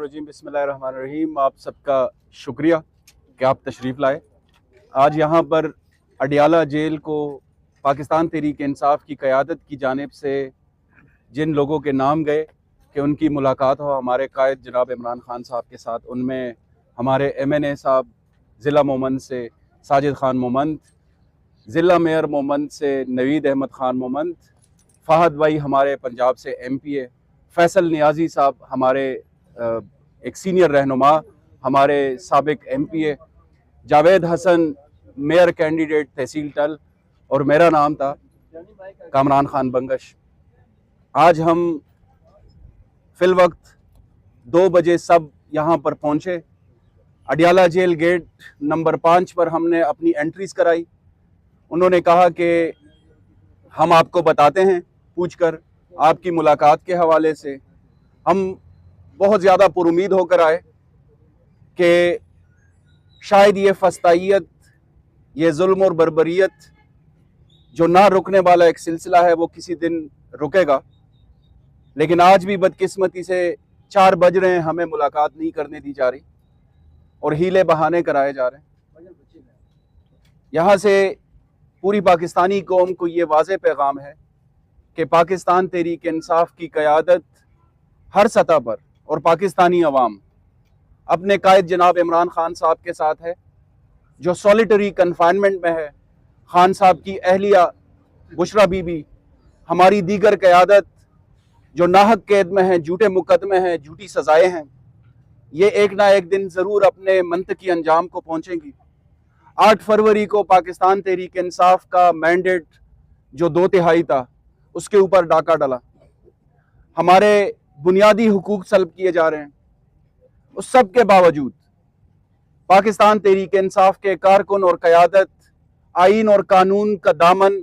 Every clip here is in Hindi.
शैतानिर्रजीम बिस्मिल्लाहिर्रहमानिर्रहीम। आप सबका शुक्रिया कि आप तशरीफ़ लाए। आज यहाँ पर अडियाला जेल को पाकिस्तान तहरीक इंसाफ की क़यादत की जानिब से जिन लोगों के नाम गए कि उनकी मुलाकात हो हमारे कायद जनाब इमरान खान साहब के साथ, उनमें हमारे MNA साहब ज़िला मोमन से साजिद खान मोमंत, ज़िला मेयर मोमंत से नवीद अहमद खान मोमंत, फ़हद भाई हमारे पंजाब से MPA, फैसल नियाजी साहब हमारे एक सीनियर रहनुमा हमारे साबिक MPA, Javed Hasan mayor candidate तहसील टल, और मेरा नाम था कामरान खान बंगश। आज हम फिल वक्त 2 बजे सब यहाँ पर पहुँचे। अडियाला जेल गेट नंबर 5 पर हमने अपनी एंट्रीज कराई। उन्होंने कहा कि हम आपको बताते हैं, पूछकर आपकी मुलाकात के हवाले से। हम बहुत ज़्यादा पुरुमीद होकर आए कि शायद ये फस्तायत, ये जुल्म और बर्बरियत जो ना रुकने वाला एक सिलसिला है वो किसी दिन रुकेगा, लेकिन आज भी बदकिस्मती से 4 बज रहे हैं, हमें मुलाकात नहीं करने दी जा रही और हीले बहाने कराए जा रहे हैं। यहाँ से पूरी पाकिस्तानी कौम को ये वाज़ेह पैगाम है कि पाकिस्तान तहरीक इंसाफ की क़यादत हर सतह पर और पाकिस्तानी अवाम अपने कायद जनाब इमरान खान साहब के साथ है, जो सॉलिटरी कन्फाइनमेंट में है। खान साहब की अहलिया बुशरा बीबी, हमारी दीगर क़यादत जो नाहक कैद में हैं, झूठे मुकदमे हैं, झूठी सज़ाएँ हैं, ये एक ना एक दिन ज़रूर अपने मंतकी अंजाम को पहुँचेंगी। 8 फरवरी को पाकिस्तान तहरीक इंसाफ का मैंडेट जो 2/3 था, उसके ऊपर डाका डला। हमारे बुनियादी हुकूक सल्ब किए जा रहे हैं। उस सब के बावजूद पाकिस्तान तहरीक इंसाफ के कारकुन और क़यादत आईन और कानून का दामन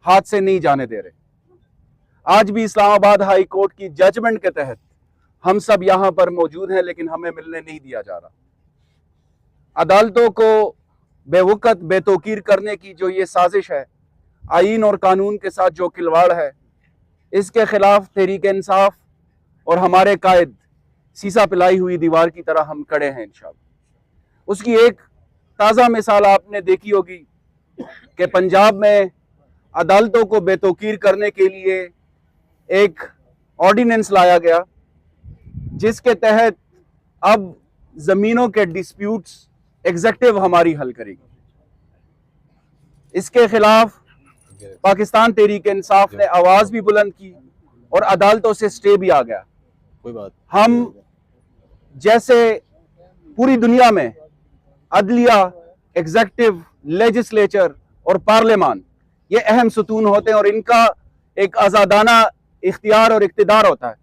हाथ से नहीं जाने दे रहे। आज भी इस्लामाबाद हाई कोर्ट की जजमेंट के तहत हम सब यहाँ पर मौजूद हैं, लेकिन हमें मिलने नहीं दिया जा रहा। अदालतों को बेवकत बेतौकीर करने की जो ये साजिश है, आईन और कानून के साथ जो खिलवाड़ है, इसके खिलाफ तहरीक इंसाफ और हमारे कायद सीसा पिलाई हुई दीवार की तरह हम खड़े हैं इंशाअल्लाह। उसकी एक ताज़ा मिसाल आपने देखी होगी कि पंजाब में अदालतों को बेतौकीर करने के लिए एक ऑर्डिनेंस लाया गया, जिसके तहत अब ज़मीनों के डिस्प्यूट्स एग्जेक्टिव हमारी हल करेगी। इसके खिलाफ पाकिस्तान तहरीक इंसाफ ने आवाज़ भी बुलंद की और अदालतों से स्टे भी आ गया। कोई बात, हम जैसे पूरी दुनिया में अदलिया, एग्जेक्टिव, लेजिस्लेचर और पार्लियामान ये अहम सतून होते हैं और इनका एक आज़ादाना इख्तियार और इक़्तिदार होता है।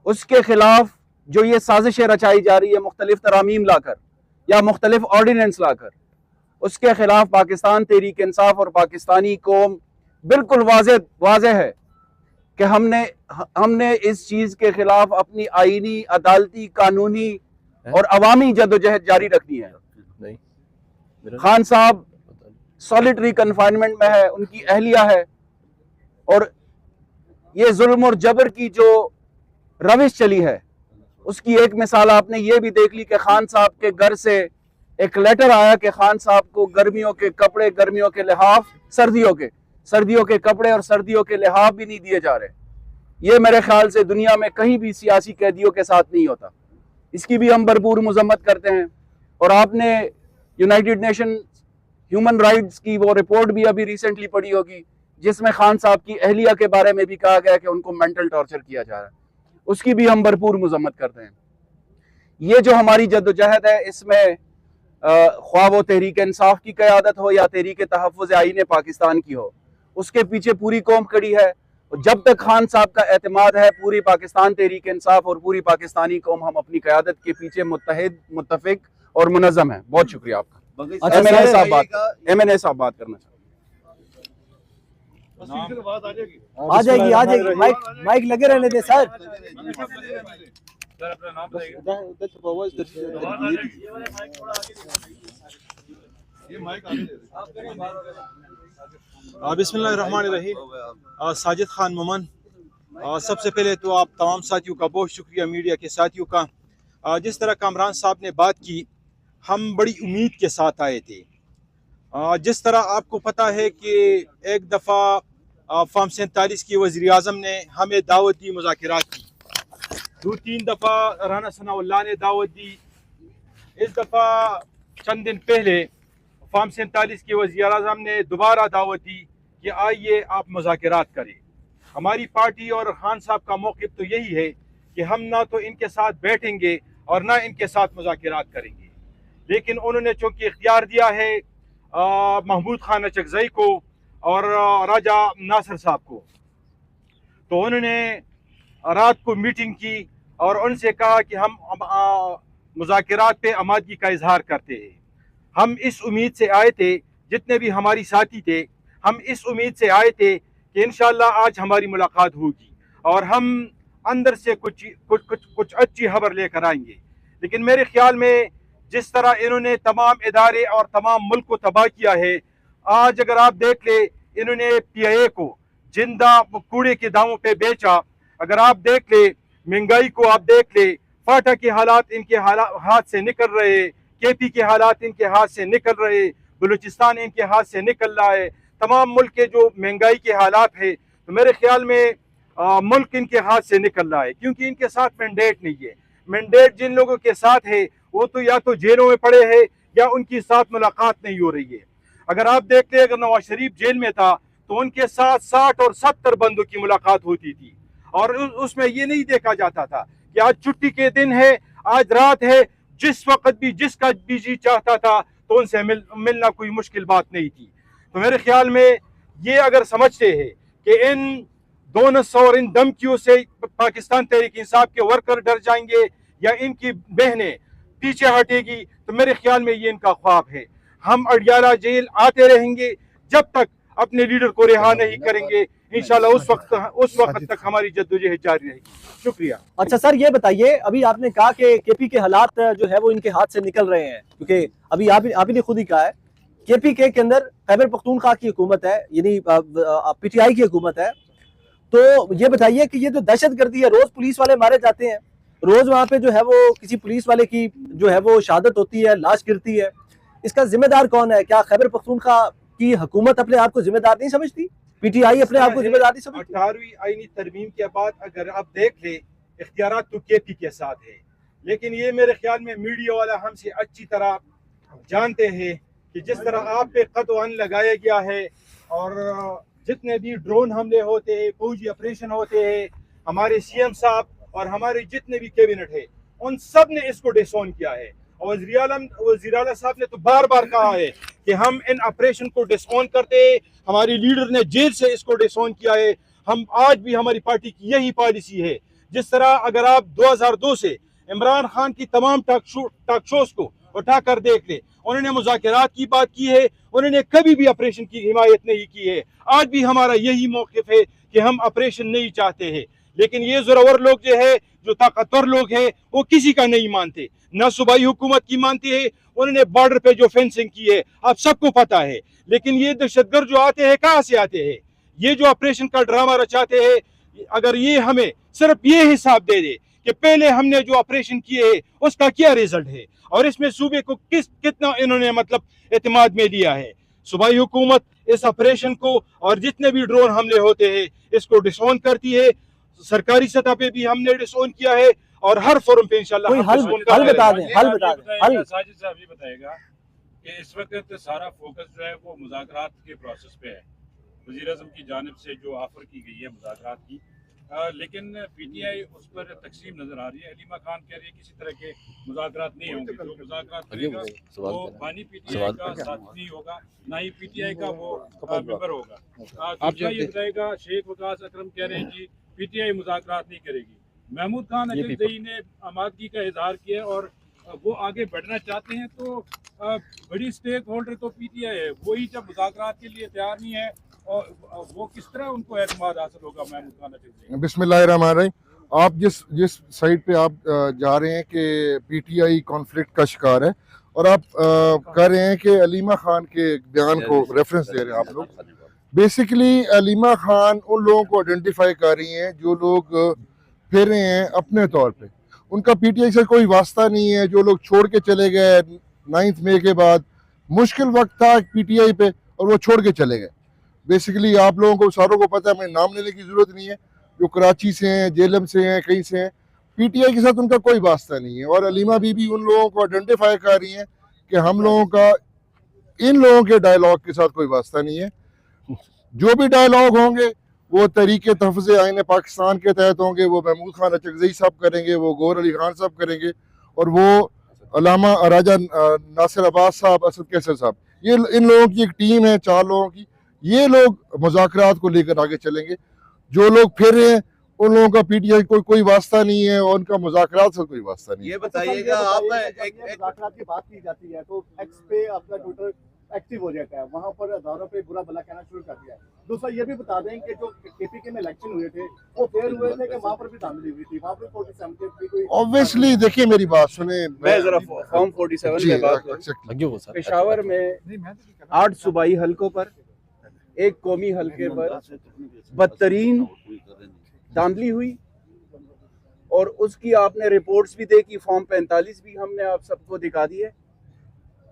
उसके खिलाफ जो ये साजिशें रचाई जा रही है मुख्तलिफ तरामीम लाकर या मुख्तलिफ ऑर्डिनेंस लाकर, उसके खिलाफ पाकिस्तान तहरीक इंसाफ और पाकिस्तानी कौम बिल्कुल वाज़ेह है कि हमने इस चीज़ के खिलाफ अपनी आईनी, अदालती, कानूनी और अवामी जदोजहद जारी रखनी है। खान साहब सॉलिटरी कन्फाइनमेंट में है, उनकी अहलिया है, और ये जुल्म और जबर की जो रविश चली है उसकी एक मिसाल आपने ये भी देख ली कि खान साहब के घर से एक लेटर आया कि खान साहब को गर्मियों के कपड़े, गर्मियों के लिहाफ, सर्दियों के कपड़े और सर्दियों के लिहाफ भी नहीं दिए जा रहे। ये मेरे ख्याल से दुनिया में कहीं भी सियासी कैदियों के साथ नहीं होता। इसकी भी हम भरपूर मजम्मत करते हैं। और आपने यूनाइटेड नेशन ह्यूमन राइट्स की वो रिपोर्ट भी अभी रिसेंटली पढ़ी होगी, जिसमें खान साहब की अहलिया के बारे में भी कहा गया कि उनको मेंटल टॉर्चर किया जा रहा है। उसकी भी हम भरपूर मजम्मत करते हैं। ये जो हमारी जद्दोजहद है, इसमें ख्वाह वो तहरीक इंसाफ की क़यादत हो या तहरीक तहफ़्फ़ुज़ आईन पाकिस्तान की हो, उसके पीछे पूरी कौम खड़ी है। और जब तक खान साहब का एतमाद है, पूरी पाकिस्तान तहरीक इंसाफ और पूरी पाकिस्तानी कौम हम अपनी क़यादत के पीछे मुत्तहिद, मुत्तफ़िक और मुनज़्ज़म है। बहुत शुक्रिया आपका। MNA साहब बात करना चाहते हैं। आ जाएगी माइक लगे रहने दे सर। बिस्मिल्लाहिर्रहमानिर्रहीम। साजिद खान मोमन, सबसे पहले तो आप तमाम साथियों का बहुत शुक्रिया, मीडिया के साथियों का। जिस तरह कामरान साहब ने बात की, हम बड़ी उम्मीद के साथ आए थे। जिस तरह आपको पता है कि एक दफ़ा फॉर्म 47 की वज़ीर आज़म ने हमें दावत दी मुज़ाकरात की, 2-3 दफ़ा राना सनाउल्लाह ने दावत दी। इस दफ़ा चंद दिन पहले फॉर्म 47 की वज़ीर आज़म ने दोबारा दावत दी कि आइए आप मुज़ाकरात करें। हमारी पार्टी और खान साहब का मौक़िफ़ तो यही है कि हम ना तो इनके साथ बैठेंगे और ना इनके साथ मुज़ाकरात करेंगे, लेकिन उन्होंने चूँकि इख्तियार दिया है महमूद खान अचकज़ई को और राजा नासिर साहब को, तो उन्होंने रात को मीटिंग की और उनसे कहा कि हम मुज़ाकरात पे आमादगी का इजहार करते हैं। हम इस उम्मीद से आए थे, जितने भी हमारी साथी थे, हम इस उम्मीद से आए थे कि इंशाअल्लाह आज हमारी मुलाकात होगी और हम अंदर से कुछ अच्छी खबर लेकर आएंगे। लेकिन मेरे ख्याल में जिस तरह इन्होंने तमाम इदारे और तमाम मुल्क को तबाह किया है, आज अगर आप देख ले, इन्होंने PIA को जिंदा कूड़े के दामों पे बेचा। अगर आप देख ले, महंगाई को आप देख ले, फाटा के हालात इनके हाथ से निकल रहे, KP के हालात इनके हाथ से निकल रहे, बलूचिस्तान इनके हाथ से निकल रहा है, तमाम मुल्क के जो महंगाई के हालात है, तो मेरे ख्याल में मुल्क इनके हाथ से निकल रहा है, क्योंकि इनके साथ मैंडेट नहीं है। मैंडेट जिन लोगों के साथ है वो तो या तो जेलों में पड़े हैं या उनकी साथ मुलाकात नहीं हो रही है। अगर आप देखते हैं, अगर नवाज शरीफ जेल में था तो उनके साथ 60 और 70 बंदों की मुलाकात होती थी और उसमें ये नहीं देखा जाता था कि आज छुट्टी के दिन है, आज रात है, जिस वक्त भी जिसका भी जी चाहता था तो उनसे मिलना कोई मुश्किल बात नहीं थी। तो मेरे ख्याल में ये अगर समझते हैं कि इन दोनों और इन धमकियों से पाकिस्तान तहरीक इंसाफ के वर्कर डर जाएंगे या इनकी बहनें पीछे हटेगी, तो मेरे ख्याल में ये इनका ख्वाब है। हम अडियाला जेल आते रहेंगे जब तक अपने लीडर को रिहा नहीं करेंगे। इंशाल्लाह उस वक्त तक हमारी जद्दोजहद जारी रहेगी। शुक्रिया। अच्छा सर, ये बताइए, अभी आपने कहा कि KP के हालात जो है वो इनके हाथ से निकल रहे हैं, क्योंकि अभी आप ही ने खुद ही कहा है KP के अंदर खैबर पख्तूनख्वा की हुकूमत है, यानी PTI की हुकूमत है। तो ये बताइए कि ये जो दहशतगर्दी है, रोज पुलिस वाले मारे जाते हैं, रोज वहाँ पे जो है वो किसी पुलिस वाले की जो है वो शहादत होती है, लाश गिरती है, इसका जिम्मेदार कौन है? क्या खैबर पख्तूनख्वा की हुकूमत अपने आप को जिम्मेदार नहीं समझती? PTI अपने आप को जिम्मेदार नहीं समझती? 18वीं आईनी तरमीम के बाद अगर आप देख ले, इख्तियारात तो KP के साथ है, लेकिन ये मेरे ख्याल में मीडिया वाला हमसे अच्छी तरह जानते हैं कि जिस तरह आप पे कतवान लगाया गया है और जितने भी ड्रोन हमले होते हैं, फौजी ऑपरेशन होते हैं, हमारे CM साहब और हमारे जितने भी कैबिनेट है, उन सब ने इसको डिसऑन किया है। और वज़ीर आला साहब ने तो बार बार कहा है कि हम इन ऑपरेशन को डिसऑन करते हैं। हमारी लीडर ने जेल से इसको डिसऑन किया है। हम आज भी हमारी पार्टी की यही पॉलिसी है। जिस तरह अगर आप 2002 से इमरान खान की तमाम टॉक शोज को उठाकर देख ले, उन्होंने मुज़ाकरात की बात की है, उन्होंने कभी भी ऑपरेशन की हिमायत नहीं की है। आज भी हमारा यही मौक़िफ़ है कि हम ऑपरेशन नहीं चाहते हैं, लेकिन ये ज़ोरावर लोग जो है, जो ताकतवर लोग हैं, वो किसी का नहीं मानते, ना सूबाई हुकूमत की मानती है। उन्होंने बॉर्डर पे जो फेंसिंग की है आप सबको पता है, लेकिन ये दहशतगर्द जो आते हैं कहाँ से आते हैं? ये जो ऑपरेशन का ड्रामा रचाते हैं, अगर ये हमें सिर्फ ये हिसाब दे दे कि पहले हमने जो ऑपरेशन किए है उसका क्या रिजल्ट है और इसमें सूबे को कितना इन्होंने मतलब एतमाद में लिया है। सूबाई हुकूमत इस ऑपरेशन को और जितने भी ड्रोन हमले होते हैं इसको डिसऑन करती है। सरकारी सतह पे भी हमने डिसऑन किया है और हर फोरम पे इंशाल्लाह हल बता दें। साजिद साहब ये बताएगा कि इस वक्त सारा फोकस जो है वो मुज़ाकरात के प्रोसेस पे है, वज़ीर आज़म की जानिब से जो ऑफर की गई है मुज़ाकरात की, लेकिन PTI उस पर तकसीम नजर आ रही है। अलीमा खान कह रही है किसी तरह के मुज़ाकरात नहीं होंगे, जो मुज़ाकरात करेगा वो बानी PTI का साथ नहीं होगा, ना ही PTI का वो मेंबर होगा। दूसरा ये बताएगा, शेख वकास अकरम कह रहे हैं जी PTI मुज़ाकरात नहीं करेगी। महमूद खान अचकज़ई ने आमादगी का इजहार किया और वो आगे बढ़ना चाहते हैं, तो बड़ी स्टेक होल्डर तो PTI है, वही जब मुज़ाकरात के लिए तैयार नहीं है और वो किस तरह उनको एतमाद हासिल होगा? महमूद खान अचकज़ई, बिस्मिल्लाहिर्रहमानिर्रहीम। आप जिस साइड पे आप जा रहे हैं कि PTI कॉन्फ्लिक्ट का शिकार है और आप कह रहे हैं कि अलीमा खान के बयान को रेफरेंस दे रहे हैं आप लोग। बेसिकली अलीमा खान उन लोगों को आइडेंटिफाई कर रही हैं जो लोग फिर रहे हैं अपने तौर पे, उनका पीटीआई से कोई वास्ता नहीं है। जो लोग छोड़ के चले गए 9 मई के बाद, मुश्किल वक्त था पीटीआई पे और वो छोड़ के चले गए। बेसिकली आप लोगों को सारों को पता है, हमें नाम लेने की जरूरत नहीं है, जो कराची से हैं, जेलम से हैं, कहीं से हैं, पीटीआई के साथ उनका कोई वास्ता नहीं है। और अलीमा बीबी उन लोगों को आइडेंटिफाई कर रही हैं कि हम लोगों का इन लोगों के डायलॉग के साथ कोई वास्ता नहीं है। जो भी डायलॉग होंगे वो तरीके तहफ़्फ़ुज़ आईन पाकिस्तान के तहत होंगे, वो महमूद खान अचकज़ई साहब करेंगे, वो गौहर अली खान साहब करेंगे, और वो अल्लामा राजा नासिर अब्बास साहब, असद कैसर साहब, ये इन लोगों की एक टीम है, 4 लोगों की। ये लोग मुज़ाकरात को लेकर आगे चलेंगे। जो लोग फिर रहे हैं उन लोगों का पीटीआई कोई वास्ता नहीं है और उनका मुज़ाकरात से कोई वास्ता नहीं है। ये बताइएगा आप एक मुज़ाकरात की बात की जाती है तो एक्स पे आपका ट्विटर एक्टिव हो जाता है, वहां पर अदारों पे बुरा भला कहना शुरू कर दिया है। दूसरा ये भी बता दें कि जो केपीके में इलेक्शन हुए थे वो फेयर हुए थे कि वहां पर भी धांधली हुई थी, वहां पर 47 के कोई ऑब्वियसली देखिए मेरी बात सुने, मैं जरा फॉर्म 47 में बात करूं। पेशावर में 8 सूबाई हलकों पर, एक कौमी हलके पर बदतरीन धांधली हुई और उसकी आपने रिपोर्ट्स भी देखी, फॉर्म 45 भी हमने आप सबको दिखा दी है।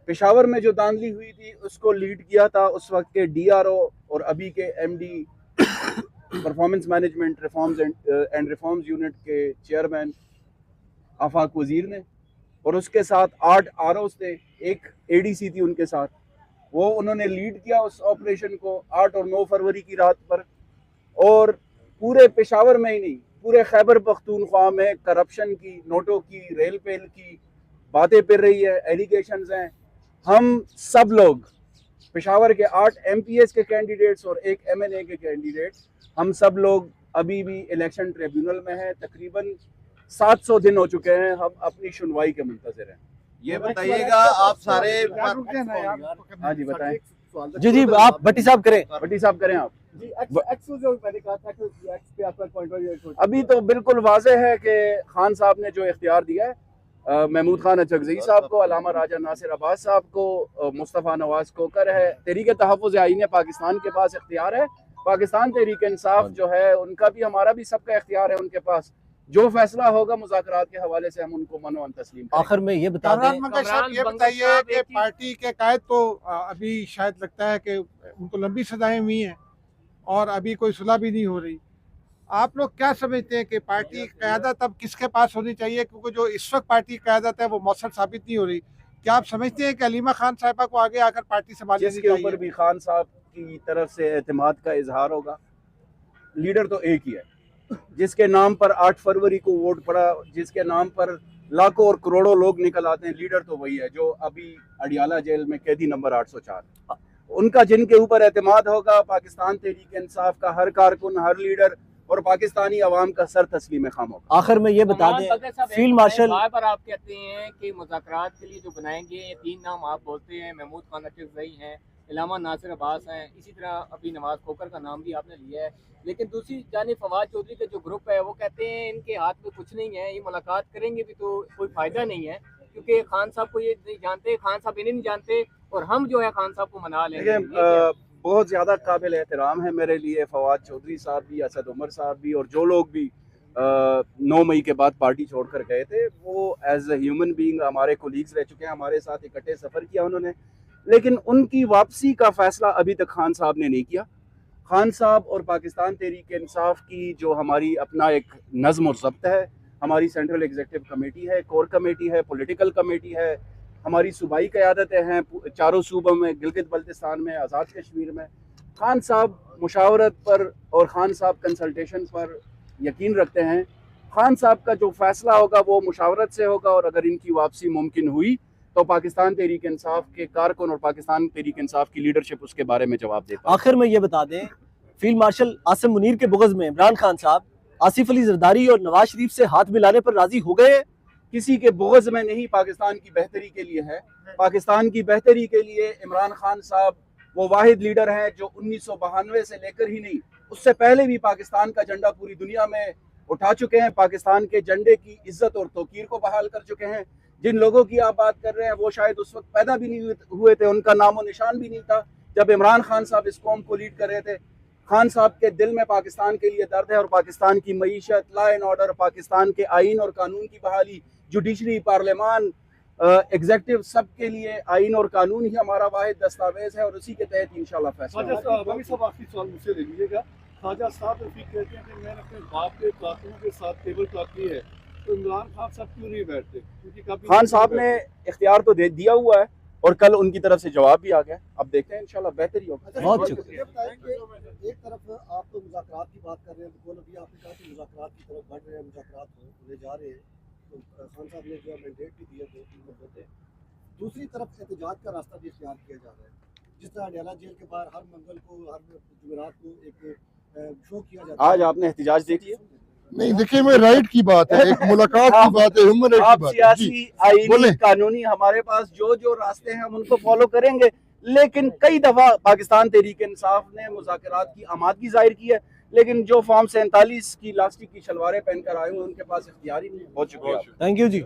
पेशावर में जो धांधली हुई थी उसको लीड किया था उस वक्त के डीआरओ और अभी के MD performance management reforms and reforms unit के चेयरमैन आफाक वजीर ने, और उसके साथ 8 आरओस थे, एक एडीसी थी उनके साथ। वो उन्होंने लीड किया उस ऑपरेशन को 8 और 9 फरवरी की रात पर। और पूरे पेशावर में ही नहीं, पूरे खैबर पख्तूनख्वा में करप्शन की, नोटों की, रेल पेल की बातें फिर रही है, एलिगेशंस हैं। हम सब लोग पेशावर के 8 एमपीएस के कैंडिडेट्स और एक एमएनए के कैंडिडेट, हम सब लोग अभी भी इलेक्शन ट्रिब्यूनल में हैं। तकरीबन 700 दिन हो चुके हैं, हम अपनी सुनवाई के मुंतज़िर हैं। ये बताइएगा आप सारे हाँ जी बताएं। जी आप भट्टी साहब करें। भट्टी साहब करें आप। जी एक्स जो मैंने कहा था कि एक्स पे आपका पॉइंट अभी तो बिल्कुल वाज़ेह है कि खान साहब ने जो इख्तियार दिया है महमूद खान अचकज़ई साहब को, अल्लामा राजा नासिर अब्बास साहब को, मुस्तफ़ा नवाज को कर है, तहरीक तहफ़्फ़ुज़ आईन पाकिस्तान के पास इख्तियार है। पाकिस्तान तहरीक इंसाफ जो है उनका भी, हमारा भी सबका इख्तियार है उनके पास। जो फैसला होगा मुज़ाकरात के हवाले से हम उनको मनो तस्लीम करेंगे। आखिर में ये बता दें, ये बताइए कि पार्टी के कायद तो अभी शायद लगता है कि उनको लंबी सजाएं हुई हैं और अभी कोई सुलह भी नहीं हो रही। आप लोग क्या समझते हैं कि पार्टी की क़यादत अब किसके पास होनी चाहिए, क्योंकि जो इस वक्त पार्टी की क़यादत है वो मौसर साबित नहीं हो रही। क्या आप समझते हैं कि अलीमा खान साहिबा को आगे आकर पार्टी संभालनी चाहिए? जिसके ऊपर भी खान साहब की तरफ से एतमाद का इजहार होगा, लीडर तो एक ही है, जिसके नाम पर 8 फरवरी को वोट पड़ा, जिसके नाम पर लाखों और करोड़ों लोग निकल आते हैं, लीडर तो वही है जो अभी अडियाला जेल में कैदी नंबर 804। उनका जिनके ऊपर एतमाद होगा, पाकिस्तान तहरीक इंसाफ का हर कारकुन, हर लीडर और पाकिस्तानी अवाम का सर तस्लीम खाम होगा। आखिर में ये बता दें, फील्ड मार्शल पर आप कहते हैं कि मुज़ाकरात के लिए जो बनाएंगे, ये 3 नाम आप बोलते हैं, महमूद खान अचकज़ई हैं, अल्लामा नासिर अब्बास हैं, इसी तरह अभी नवाज खोकर का नाम भी आपने लिया है। लेकिन दूसरी जानिब फवाद चौधरी का जो ग्रुप है वो कहते हैं इनके हाथ में कुछ नहीं है, ये मुलाकात करेंगे भी तो कोई फ़ायदा नहीं है, क्योंकि खान साहब को ये नहीं जानते, खान साहब इन्हें नहीं जानते, और हम जो है खान साहब को मना लेंगे। बहुत ज़्यादा काबिल एहतराम है मेरे लिए फवाद चौधरी साहब भी, असद उमर साहब भी, और जो लोग भी 9 मई के बाद पार्टी छोड़कर गए थे, वो एज ए ह्यूमन बीइंग हमारे कोलीग्स रह चुके हैं, हमारे साथ इकट्ठे सफ़र किया उन्होंने। लेकिन उनकी वापसी का फ़ैसला अभी तक खान साहब ने नहीं किया। खान साहब और पाकिस्तान तहरीक इंसाफ की जो हमारी अपना एक नज़्म और ज़ब्त है, हमारी सेंट्रल एग्जीक्यूटिव कमेटी है, कोर कमेटी है, पॉलिटिकल कमेटी है, हमारी सूबाई क़यादतें हैं 4 सूबों में, गिलगित बल्तिस्तान में, आज़ाद कश्मीर में। खान साहब मुशावरत पर और खान साहब कंसल्टेशन पर यकीन रखते हैं। खान साहब का जो फ़ैसला होगा वो मुशावरत से होगा, और अगर इनकी वापसी मुमकिन हुई तो पाकिस्तान तहरीक इंसाफ के कारकुन और पाकिस्तान तहरीक इंसाफ की लीडरशिप उसके बारे में जवाब देता है। आखिर में ये बता दें, फील्ड मार्शल आसिम मुनीर के बुग़्ज़ में इमरान खान साहब आसिफ अली जरदारी और नवाज शरीफ से हाथ मिलाने पर राजी हो गए। किसी के बुग़्ज़ में नहीं, पाकिस्तान की बेहतरी के लिए है। पाकिस्तान की बेहतरी के लिए इमरान खान साहब वो वाहिद लीडर हैं जो 1992 से लेकर ही नहीं, उससे पहले भी पाकिस्तान का झंडा पूरी दुनिया में उठा चुके हैं, पाकिस्तान के झंडे की इज्जत और तौकीर को बहाल कर चुके हैं। जिन लोगों की आप बात कर रहे हैं वो शायद उस वक्त पैदा भी नहीं हुए थे, उनका नामो निशान भी नहीं था जब इमरान खान साहब इस कौम को लीड कर रहे थे। खान साहब के दिल में पाकिस्तान के लिए दर्द है और पाकिस्तान की मईशत, लॉ एंड ऑर्डर, पाकिस्तान के आइन और कानून की बहाली, जुडिशरी, पार्लियामान, एग्जेक्टिव, सब के लिए आइन और कानून ही हमारा वाहिद दस्तावेज है और उसी के तहत इंशाल्लाह फैसला होगा। आखिरी सवाल मुझसे ले लीजिएगा। ख्वाजा साहब रफीक कहते हैं कि मैंने अपने बाप के कातिलों के साथ टेबल टॉक की है, तो इमरान खान साहब क्यों नहीं बैठते? क्योंकि कभी खान साहब ने इख्तियार तो दे दिया हुआ है और कल उनकी तरफ से जवाब भी आ गया। अब देखते हैं इंशाल्लाह बेहतर ही होगा। बहुत शुक्रिया। एक तरफ आप तो मुज़ाकरात की बात कर रहे हैं, बिल्कुल अभी आपने कहा कि मुज़ाकरात की तरफ बढ़ रहे हैं, मुज़ाकरात होने जा रहे हैं, तो खान साहब ने जो मैंडेट भी दिया 2-3 महीने। दूसरी तरफ एहतजाज का रास्ता भी इख्तियार किया जा रहा है, जिस तरह अडियाला जेल के बाहर हर मंगल को, हर जुमेरात को एक शो किया जाता है। आज आपने एहतजाज देख लिया? नहीं, देखिए मैं राइट की बात है, एक मुलाकात की बात है, ह्यूमन राइट की आप बात है। सियासी, जी, आईनी, बोले। कानूनी, हमारे पास जो रास्ते हैं हम उनको फॉलो करेंगे, लेकिन कई दफा पाकिस्तान तहरीक इंसाफ ने मुज़ाकरात की आमादगी जाहिर की है, लेकिन जो फॉर्म 47 की लास्टिक की शलवारें पहनकर आए हुए उनके पास इख्तियार ही नहीं है। बहुत शुक्रिया। Thank you ji.